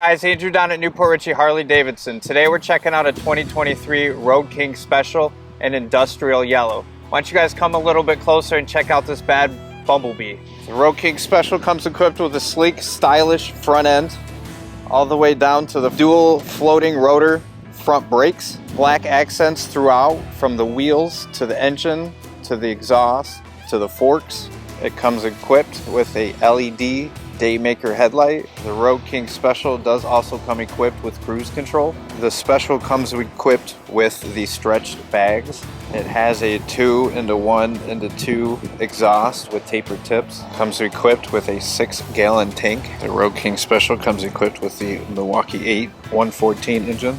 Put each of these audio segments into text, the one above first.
Guys, Andrew down at Newport Richey Harley-Davidson. Today we're checking out a 2023 Road King Special in industrial yellow. Why don't you guys come a little bit closer and check out this bad bumblebee. The Road King Special comes equipped with a sleek, stylish front end, all the way down to the dual floating rotor front brakes. Black accents throughout, from the wheels to the engine to the exhaust to the forks. It comes equipped with a LED Daymaker headlight. The Road King Special does also come equipped with cruise control. The Special comes equipped with the stretched bags. It has a 2-into-1-into-2 exhaust with tapered tips. Comes equipped with a 6-gallon tank. The Road King Special comes equipped with the Milwaukee 8 114 engine.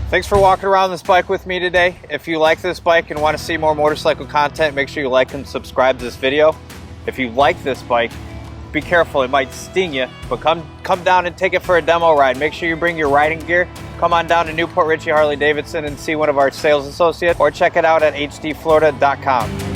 Thanks for walking around this bike with me today. If you like this bike and want to see more motorcycle content, make sure you like and subscribe to this video. If you like this bike, be careful, it might sting you, but come down and take it for a demo ride. Make sure you bring your riding gear. Come on down to Newport Richey Harley-Davidson and see one of our sales associates, or check it out at hdflorida.com.